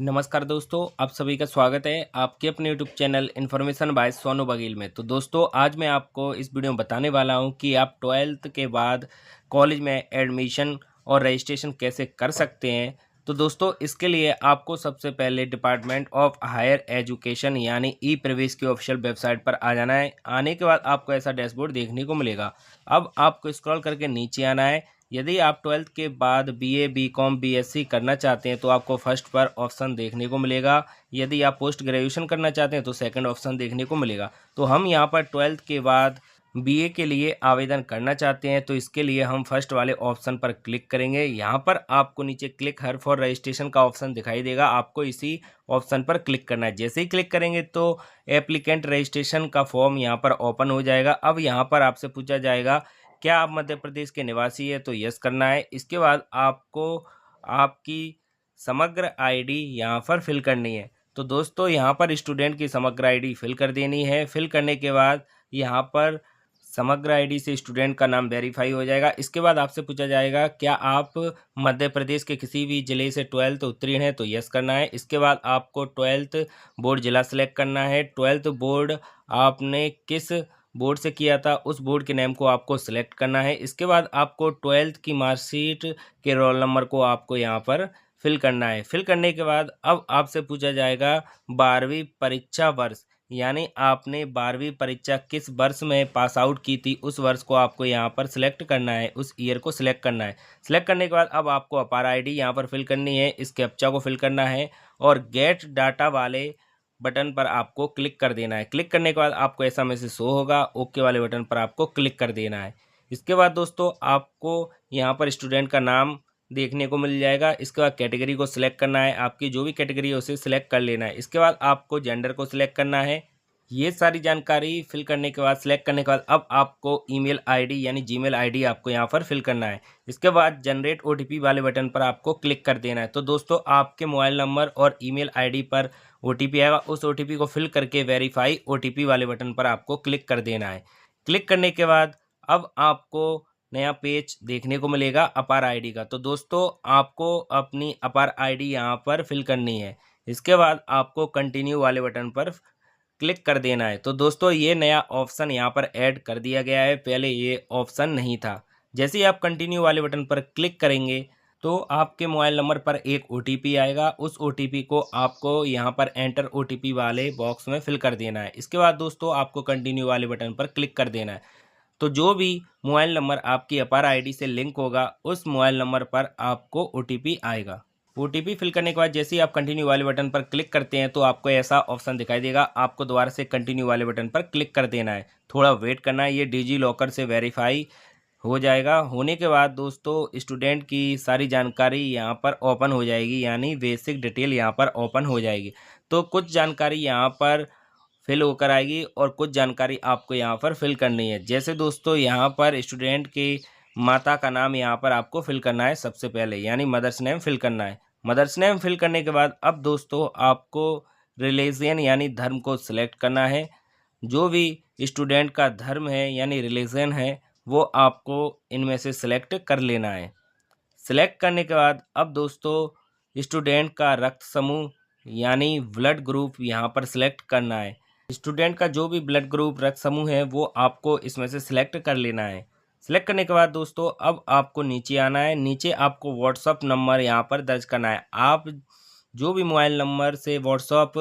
नमस्कार दोस्तों, आप सभी का स्वागत है आपके अपने YouTube channel information bye Sonu Baghel में। तो दोस्तों, आज मैं आपको इस वीडियो में बताने वाला हूं कि आप 12th के बाद कॉलेज में एडमिशन और रजिस्ट्रेशन कैसे कर सकते हैं। तो दोस्तों, इसके लिए आपको सबसे पहले डिपार्टमेंट ऑफ हायर एजुकेशन यानी ई प्रवेश की ऑफिशियल वेबसाइट पर आ जाना है। आने के बाद आपको ऐसा डैशबोर्ड देखने को मिलेगा। अब आपको स्क्रॉल करके नीचे आना है। यदि आप 12th के बाद बीए, बीकॉम, बीएससी करना चाहते हैं तो आपको फर्स्ट पर ऑप्शन देखने को मिलेगा। यदि आप पोस्ट ग्रेजुएशन करना चाहते हैं तो सेकंड ऑप्शन देखने को मिलेगा। तो हम यहाँ पर 12th के बाद बीए के लिए आवेदन करना चाहते हैं, तो इसके लिए हम फर्स्ट वाले ऑप्शन पर क्लिक करेंगे। यहाँ पर आपको नीचे क्लिक हर फॉर रजिस्ट्रेशन का ऑप्शन दिखाई देगा, आपको इसी ऑप्शन पर क्लिक करना है। जैसे ही क्लिक करेंगे तो एप्लीकेंट रजिस्ट्रेशन का फॉर्म यहाँ पर ओपन हो जाएगा। अब यहाँ पर आपसे पूछा जाएगा क्या आप मध्य प्रदेश के निवासी है, तो यस करना है। इसके बाद आपको आपकी समग्र आईडी यहाँ पर फिल करनी है। तो दोस्तों, यहाँ पर स्टूडेंट की समग्र आईडी फिल कर देनी है। फिल करने के बाद यहाँ पर समग्र आईडी से स्टूडेंट का नाम वेरीफाई हो जाएगा। इसके बाद आपसे पूछा जाएगा क्या आप मध्य प्रदेश के किसी भी जिले से 12th उत्तीर्ण है, तो यस करना है। इसके बाद आपको 12th बोर्ड जिला सेलेक्ट करना है। 12th बोर्ड आपने किस बोर्ड से किया था उस बोर्ड के नेम को आपको सिलेक्ट करना है। इसके बाद आपको 12th की मार्कशीट के रोल नंबर को आपको यहाँ पर फिल करना है। फिल करने के बाद अब आपसे पूछा जाएगा 12वीं परीक्षा वर्ष, यानी आपने 12वीं परीक्षा किस वर्ष में पास आउट की थी, उस वर्ष को आपको यहाँ पर सिलेक्ट करना है, उस ईयर को सिलेक्ट करना है। सिलेक्ट करने के बाद अब आपको अपार आईडी यहाँ पर फिल करनी है, इस कैप्चा को फिल करना है और गेट डाटा वाले बटन पर आपको क्लिक कर देना है। क्लिक करने के बाद आपको ऐसा मैसेज शो होगा, ओके वाले बटन पर आपको क्लिक कर देना है। इसके बाद दोस्तों, आपको यहाँ पर स्टूडेंट का नाम देखने को मिल जाएगा। इसके बाद कैटेगरी को सिलेक्ट करना है, आपकी जो भी कैटेगरी है उसे सिलेक्ट कर लेना है। इसके बाद आपको जेंडर को सिलेक्ट करना है। ये सारी जानकारी फिल करने के बाद, सिलेक्ट करने के बाद अब आपको ईमेल आईडी यानी जीमेल आईडी आपको यहाँ पर फिल करना है। इसके बाद जनरेट ओटीपी वाले बटन पर आपको क्लिक कर देना है। तो दोस्तों, आपके मोबाइल नंबर और ईमेल आईडी पर ओटीपी आएगा, उस ओटीपी को फिल करके वेरीफाई ओटीपी वाले बटन पर आपको क्लिक कर देना है। क्लिक करने के बाद अब आपको नया पेज देखने को मिलेगा अपार आईडी का। तो दोस्तों, आपको अपनी अपार आईडी यहाँ पर फिल करनी है। इसके बाद आपको कंटिन्यू वाले बटन पर क्लिक कर देना है। तो दोस्तों, ये नया ऑप्शन यहाँ पर ऐड कर दिया गया है, पहले ये ऑप्शन नहीं था। जैसे ही आप कंटिन्यू वाले बटन पर क्लिक करेंगे तो आपके मोबाइल नंबर पर एक ओटीपी आएगा, उस ओटीपी को आपको यहाँ पर एंटर ओटीपी वाले बॉक्स में फिल कर देना है। इसके बाद दोस्तों, आपको कंटिन्यू वाले बटन पर क्लिक कर देना है। तो जो भी मोबाइल नंबर आपकी अपार आईडी से लिंक होगा उस मोबाइल नंबर पर आपको ओटीपी आएगा। ओटीपी फिल करने के बाद जैसे ही आप कंटिन्यू वाले बटन पर क्लिक करते हैं तो आपको ऐसा ऑप्शन दिखाई देगा, आपको दोबारा से कंटिन्यू वाले बटन पर क्लिक कर देना है। थोड़ा वेट करना है, ये डिजी लॉकर से वेरीफाई हो जाएगा। होने के बाद दोस्तों, स्टूडेंट की सारी जानकारी यहाँ पर ओपन हो जाएगी, यानी बेसिक डिटेल यहाँ पर ओपन हो जाएगी। तो कुछ जानकारी यहाँ पर फिल होकर आएगी और कुछ जानकारी आपको यहाँ पर फिल करनी है। जैसे दोस्तों, यहाँ पर स्टूडेंट की माता का नाम यहाँ पर आपको फिल करना है सबसे पहले, यानी मदर्स नेम फिल करना है। मदर्स नेम फिल करने के बाद अब दोस्तों, आपको रिलीजन यानी धर्म को सिलेक्ट करना है। जो भी स्टूडेंट का धर्म है यानी रिलीजन है वो आपको इनमें से सिलेक्ट कर लेना है। सिलेक्ट करने के बाद अब दोस्तों, स्टूडेंट का रक्त समूह यानी ब्लड ग्रुप यहाँ पर सिलेक्ट करना है। स्टूडेंट का जो भी ब्लड ग्रुप रक्त समूह है वो आपको इसमें से सिलेक्ट कर लेना है। सिलेक्ट करने के बाद दोस्तों, अब आपको नीचे आना है। नीचे आपको व्हाट्सअप नंबर यहाँ पर दर्ज करना है। आप जो भी मोबाइल नंबर से व्हाट्सअप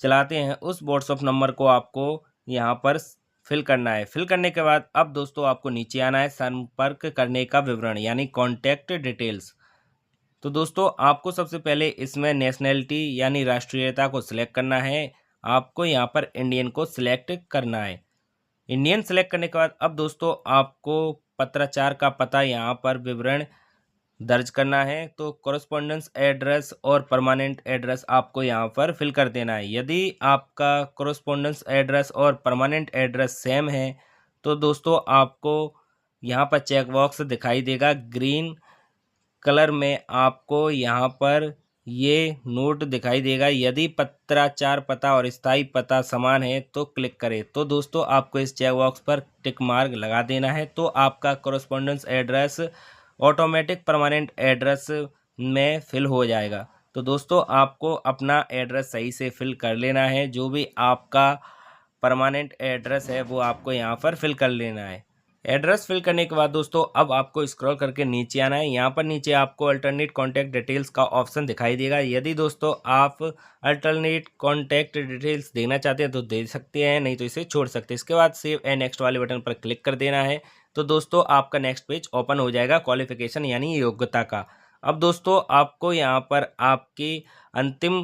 चलाते हैं उस व्हाट्सअप नंबर को आपको यहाँ पर फिल करना है। फिल करने के बाद अब दोस्तों, आपको नीचे आना है, संपर्क करने का विवरण यानी कॉन्टैक्ट डिटेल्स। तो दोस्तों, आपको सबसे पहले इसमें नेशनैलिटी यानी राष्ट्रीयता को सिलेक्ट करना है। आपको यहाँ पर इंडियन को सिलेक्ट करना है। इंडियन सेलेक्ट करने के बाद अब दोस्तों, आपको पत्राचार का पता यहाँ पर विवरण दर्ज करना है। तो कॉरेस्पॉन्डेंस एड्रेस और परमानेंट एड्रेस आपको यहाँ पर फिल कर देना है। यदि आपका कॉरेस्पॉन्डेंस एड्रेस और परमानेंट एड्रेस सेम है तो दोस्तों, आपको यहाँ पर चेक बॉक्स दिखाई देगा ग्रीन कलर में, आपको यहाँ पर ये नोट दिखाई देगा, यदि पत्राचार पता और स्थायी पता समान है तो क्लिक करें। तो दोस्तों, आपको इस चेक बॉक्स पर टिक मार्क लगा देना है, तो आपका correspondence address automatic permanent address में फिल हो जाएगा। तो दोस्तों आपको अपना एड्रेस सही से फिल कर लेना है, जो भी आपका परमानेंट एड्रेस है वो आपको यहाँ पर फिल कर लेना है। एड्रेस फिल करने के बाद दोस्तों अब आपको स्क्रॉल करके नीचे आना है। यहाँ पर नीचे आपको अल्टरनेट कॉन्टैक्ट डिटेल्स का ऑप्शन दिखाई देगा। यदि दोस्तों आप अल्टरनेट कॉन्टैक्ट डिटेल्स देना चाहते हैं तो दे सकते हैं, नहीं तो इसे छोड़ सकते हैं। इसके बाद सेव एंड नेक्स्ट वाले बटन पर क्लिक कर देना है। तो दोस्तों आपका नेक्स्ट पेज ओपन हो जाएगा क्वालिफिकेशन यानी योग्यता का। अब दोस्तों आपको यहाँ पर आपकी अंतिम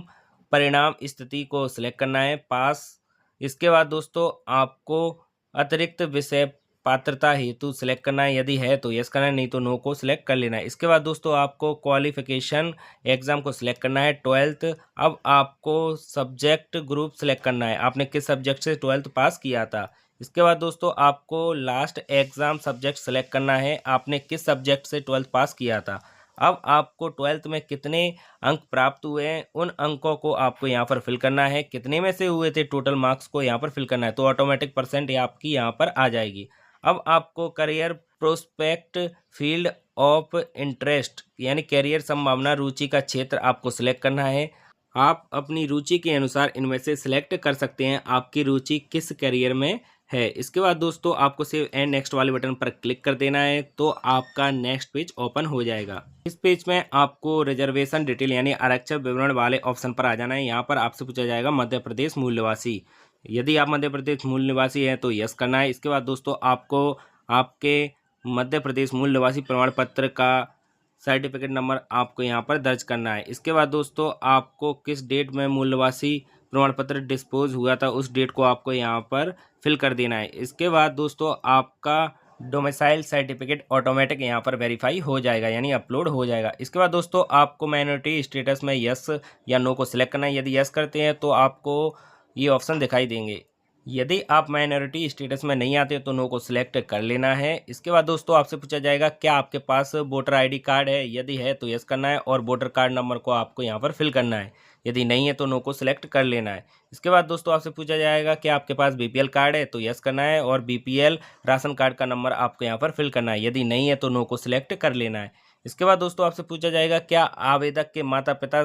परिणाम स्थिति को सिलेक्ट करना है, पास। इसके बाद दोस्तों आपको अतिरिक्त विषय पात्रता हेतु सिलेक्ट करना है, यदि है तो यस करना है, नहीं तो नो को सिलेक्ट कर लेना है। इसके बाद दोस्तों आपको क्वालिफिकेशन एग्जाम को सिलेक्ट करना है 12th। अब आपको सब्जेक्ट ग्रुप सिलेक्ट करना है, आपने किस सब्जेक्ट से 12th पास किया था। इसके बाद दोस्तों आपको लास्ट एग्जाम सब्जेक्ट सिलेक्ट करना है, आपने किस सब्जेक्ट से 12th पास किया था। अब आपको 12th में कितने अंक प्राप्त हुए हैं उन अंकों को आपको यहाँ पर फिल करना है, कितने में से हुए थे टोटल मार्क्स को यहाँ पर फिल करना है। तो ऑटोमेटिक परसेंट आपकी यहाँ पर आ जाएगी। अब आपको career prospect field of interest यानी करियर संभावना रुचि का क्षेत्र आपको सिलेक्ट करना है। आप अपनी रुचि के अनुसार इनमें से सिलेक्ट कर सकते हैं आपकी रुचि किस करियर में है। इसके बाद दोस्तों आपको सेव एंड नेक्स्ट वाले बटन पर क्लिक कर देना है, तो आपका नेक्स्ट पेज ओपन हो जाएगा। इस पेज में आपको रिजर्वेशन डिटेल यानी आरक्षण विवरण वाले ऑप्शन पर आ जाना है। यहाँ पर आपसे पूछा जाएगा मध्य प्रदेश मूल निवासी, यदि आप मध्य प्रदेश मूल निवासी हैं तो यस करना है। इसके बाद दोस्तों आपको आपके मध्य प्रदेश मूल निवासी प्रमाण पत्र का सर्टिफिकेट नंबर आपको यहाँ पर दर्ज करना है। इसके बाद दोस्तों आपको किस डेट में मूल निवासी प्रमाण पत्र डिस्पोज हुआ था उस डेट को आपको यहाँ पर फिल कर देना है। इसके बाद दोस्तों आपका डोमिसाइल सर्टिफिकेट ऑटोमेटिक यहाँ पर वेरीफाई हो जाएगा यानी अपलोड हो जाएगा। इसके बाद दोस्तों आपको माइनॉरिटी स्टेटस में यस या नो को सिलेक्ट करना है। यदि यस करते हैं तो आपको ये ऑप्शन दिखाई देंगे, यदि आप माइनॉरिटी स्टेटस में नहीं आते तो नो को सिलेक्ट कर लेना है। इसके बाद दोस्तों आपसे पूछा जाएगा क्या आपके पास वोटर आईडी कार्ड है, यदि है तो यस करना है और वोटर कार्ड नंबर को आपको यहाँ पर फिल करना है, यदि नहीं है तो नो को सिलेक्ट कर लेना है। इसके बाद दोस्तों आपसे पूछा जाएगा कि आपके पास बीपीएल कार्ड है तो यस करना है और बीपीएल राशन कार्ड का नंबर आपको यहाँ पर फिल करना है, यदि नहीं है तो नो को सिलेक्ट कर लेना है। इसके बाद दोस्तों आपसे पूछा जाएगा क्या आवेदक के माता पिता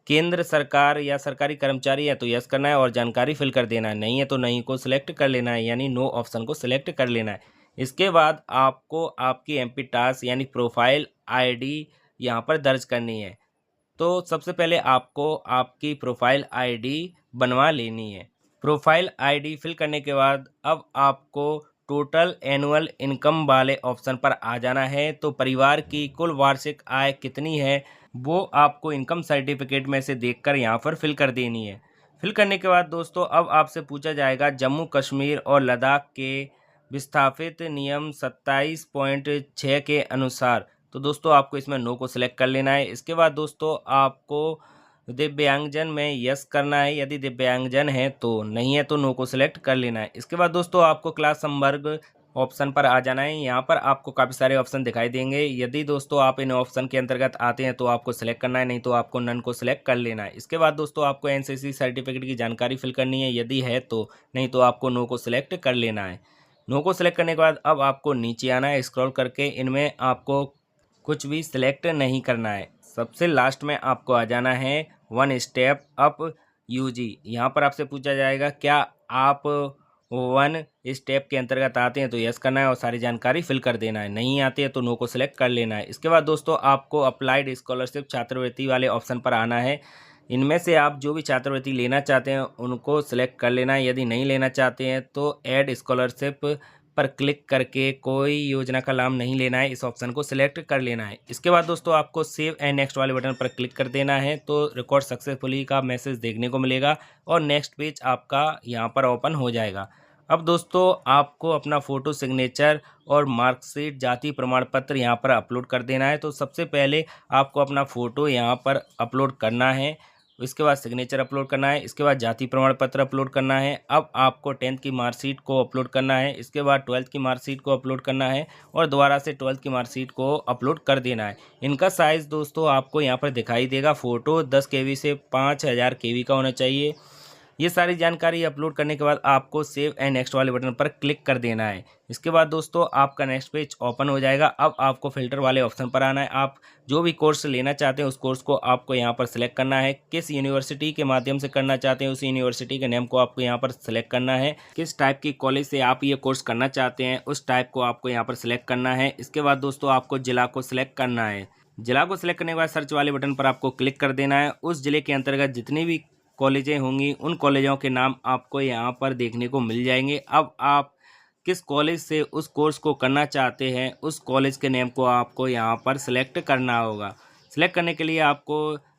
केंद्र सरकार या सरकारी कर्मचारी है तो यस करना है और जानकारी फिल कर देना है, नहीं है तो नहीं को सिलेक्ट कर लेना है यानी नो ऑप्शन को सिलेक्ट कर लेना है। इसके बाद आपको आपकी एमपी टास्क यानी प्रोफाइल आईडी यहाँ पर दर्ज करनी है। तो सबसे पहले आपको आपकी प्रोफाइल आईडी बनवा लेनी है। प्रोफाइल आईडी फिल करने के बाद अब आपको टोटल एनुअल इनकम वाले ऑप्शन पर आ जाना है। तो परिवार की कुल वार्षिक आय कितनी है वो आपको इनकम सर्टिफिकेट में से देखकर यहाँ पर फिल कर देनी है। फिल करने के बाद दोस्तों अब आपसे पूछा जाएगा जम्मू कश्मीर और लद्दाख के विस्थापित नियम 27.6 के अनुसार, तो दोस्तों आपको इसमें नो को सिलेक्ट कर लेना है। इसके बाद दोस्तों आपको दिव्यांगजन में यस करना है, यदि दिव्यांगजन है तो, नहीं है तो नो को सिलेक्ट कर लेना है। इसके बाद दोस्तों आपको क्लास संवर्ग ऑप्शन पर आ जाना है। यहाँ पर आपको काफ़ी सारे ऑप्शन दिखाई देंगे, यदि दोस्तों आप इन ऑप्शन के अंतर्गत आते हैं तो आपको सिलेक्ट करना है, नहीं तो आपको नन को सिलेक्ट कर लेना है। इसके बाद दोस्तों आपको एनसीसी सर्टिफिकेट की जानकारी फिल करनी है, यदि है तो, नहीं तो आपको नो को सिलेक्ट कर लेना है। नो को सिलेक्ट करने के बाद अब आपको नीचे आना है स्क्रॉल करके, इनमें आपको कुछ भी सिलेक्ट नहीं करना है। सबसे लास्ट में आपको आ जाना है वन स्टेप अप यूजी। यहाँ पर आपसे पूछा जाएगा क्या आप वन स्टेप के अंतर्गत आते हैं तो यस करना है और सारी जानकारी फिल कर देना है, नहीं आते हैं तो नो को सिलेक्ट कर लेना है। इसके बाद दोस्तों आपको अप्लाइड स्कॉलरशिप छात्रवृत्ति वाले ऑप्शन पर आना है। इनमें से आप जो भी छात्रवृत्ति लेना चाहते हैं उनको सिलेक्ट कर लेना है, यदि नहीं लेना चाहते हैं तो ऐड स्कॉलरशिप पर क्लिक करके कोई योजना का लाभ नहीं लेना है, इस ऑप्शन को सिलेक्ट कर लेना है। इसके बाद दोस्तों आपको सेव एंड नेक्स्ट वाले बटन पर क्लिक कर देना है, तो रिकॉर्ड सक्सेसफुली का मैसेज देखने को मिलेगा और नेक्स्ट पेज आपका यहाँ पर ओपन हो जाएगा। अब दोस्तों आपको अपना फ़ोटो सिग्नेचर और मार्कशीट जाति प्रमाण पत्र यहाँ पर अपलोड कर देना है। तो सबसे पहले आपको अपना फ़ोटो यहाँ पर अपलोड करना है, इसके बाद सिग्नेचर अपलोड करना है, इसके बाद जाति प्रमाण पत्र अपलोड करना है। अब आपको 10th की मार्कशीट को अपलोड करना है, इसके बाद 12th की मार्कशीट को अपलोड करना है और दोबारा से 12th की मार्कशीट को अपलोड कर देना है। इनका साइज़ दोस्तों आपको यहाँ पर दिखाई देगा, फ़ोटो 10 KB से 5000 KB का होना चाहिए। ये सारी जानकारी अपलोड करने के बाद आपको सेव एंड नेक्स्ट वाले बटन पर क्लिक कर देना है। इसके बाद दोस्तों आपका नेक्स्ट पेज ओपन हो जाएगा। अब आपको फिल्टर वाले ऑप्शन पर आना है। आप जो भी कोर्स लेना चाहते हैं उस कोर्स को आपको यहाँ पर सिलेक्ट करना है। किस यूनिवर्सिटी के माध्यम से करना चाहते हैं उस यूनिवर्सिटी के नेम को आपको यहाँ पर सिलेक्ट करना है। किस टाइप की कॉलेज से आप ये कोर्स करना चाहते हैं उस टाइप को आपको यहाँ पर सिलेक्ट करना है। इसके बाद दोस्तों आपको जिला को सिलेक्ट करना है। जिला को सिलेक्ट करने के बाद सर्च वाले बटन पर आपको क्लिक कर देना है। उस जिले के अंतर्गत जितनी भी कॉलेजें होंगी उन कॉलेजों के नाम आपको यहाँ पर देखने को मिल जाएंगे। अब आप किस कॉलेज से उस कोर्स को करना चाहते हैं उस कॉलेज के नेम को आपको यहाँ पर सिलेक्ट करना होगा। सिलेक्ट करने के लिए आपको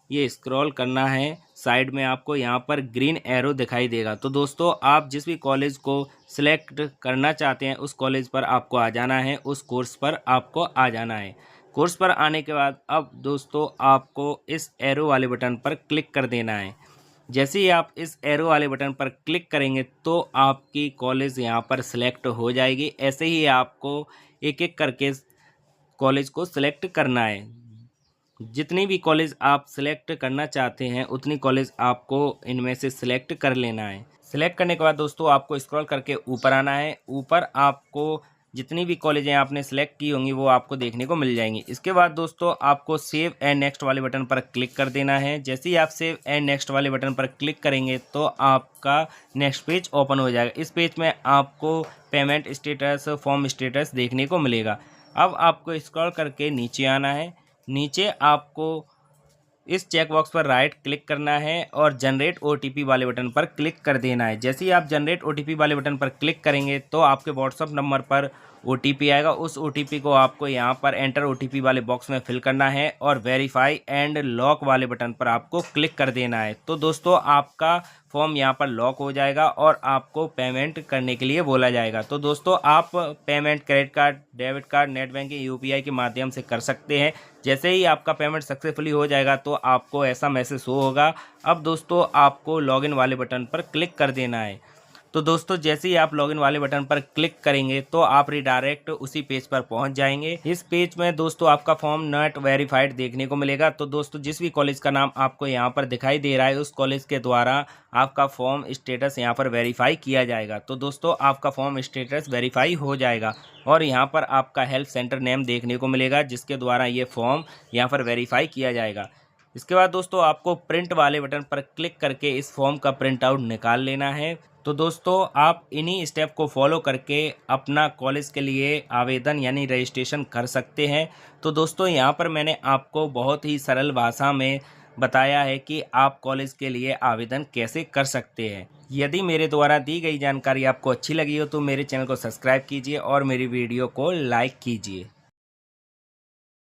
ये स्क्रॉल करना है। साइड में आपको यहाँ पर ग्रीन एरो दिखाई देगा। तो दोस्तों आप जिस भी कॉलेज को सिलेक्ट करना चाहते हैं उस कॉलेज पर आपको आ जाना है, उस कोर्स पर आपको आ जाना है। कोर्स पर आने के बाद अब दोस्तों आपको इस एरो वाले बटन पर क्लिक कर देना है। जैसे ही आप इस एरो वाले बटन पर क्लिक करेंगे तो आपकी कॉलेज यहाँ पर सिलेक्ट हो जाएगी। ऐसे ही आपको एक एक करके कॉलेज को सिलेक्ट करना है। जितनी भी कॉलेज आप सिलेक्ट करना चाहते हैं उतनी कॉलेज आपको इनमें से सिलेक्ट कर लेना है। सिलेक्ट करने के बाद दोस्तों आपको स्क्रॉल करके ऊपर आना है। ऊपर आपको जितनी भी कॉलेजें आपने सेलेक्ट की होंगी वो आपको देखने को मिल जाएंगी। इसके बाद दोस्तों आपको सेव एंड नेक्स्ट वाले बटन पर क्लिक कर देना है। जैसे ही आप सेव एंड नेक्स्ट वाले बटन पर क्लिक करेंगे तो आपका नेक्स्ट पेज ओपन हो जाएगा। इस पेज में आपको पेमेंट स्टेटस, फॉर्म स्टेटस देखने को मिलेगा। अब आपको स्क्रॉल करके नीचे आना है। नीचे आपको इस चेक बॉक्स पर राइट क्लिक करना है और जनरेट ओटीपी वाले बटन पर क्लिक कर देना है। जैसे ही आप जनरेट ओटीपी वाले बटन पर क्लिक करेंगे तो आपके व्हाट्सअप नंबर पर ओटीपी आएगा। उस ओटीपी को आपको यहाँ पर एंटर ओटीपी वाले बॉक्स में फिल करना है और वेरीफाई एंड लॉक वाले बटन पर आपको क्लिक कर देना है। तो दोस्तों आपका फॉर्म यहाँ पर लॉक हो जाएगा और आपको पेमेंट करने के लिए बोला जाएगा। तो दोस्तों आप payment credit card, debit card, net banking, UPI के माध्यम से कर सकते हैं। जैसे ही आपका पेमेंट सक्सेसफुली हो जाएगा तो आपको ऐसा मैसेज शो होगा। अब दोस्तों आपको लॉगिन वाले बटन पर क्लिक कर देना है। तो दोस्तों जैसे ही आप लॉगिन वाले बटन पर क्लिक करेंगे तो आप रिडायरेक्ट उसी पेज पर पहुंच जाएंगे। इस पेज में दोस्तों आपका फॉर्म नॉट वेरीफाइड देखने को मिलेगा। तो दोस्तों जिस भी कॉलेज का नाम आपको यहां पर दिखाई दे रहा है उस कॉलेज के द्वारा आपका फॉर्म स्टेटस यहां पर वेरीफाई किया जाएगा। तो दोस्तों आपका फॉर्म स्टेटस वेरीफाई हो जाएगा और यहाँ पर आपका हेल्प सेंटर नेम देखने को मिलेगा जिसके द्वारा ये फॉर्म यहाँ पर वेरीफाई किया जाएगा। इसके बाद दोस्तों आपको प्रिंट वाले बटन पर क्लिक करके इस फॉर्म का प्रिंट आउट निकाल लेना है। तो दोस्तों आप इन्हीं स्टेप को फॉलो करके अपना कॉलेज के लिए आवेदन यानी रजिस्ट्रेशन कर सकते हैं। तो दोस्तों यहाँ पर मैंने आपको बहुत ही सरल भाषा में बताया है कि आप कॉलेज के लिए आवेदन कैसे कर सकते हैं। यदि मेरे द्वारा दी गई जानकारी आपको अच्छी लगी हो तो मेरे चैनल को सब्सक्राइब कीजिए और मेरी वीडियो को लाइक कीजिए।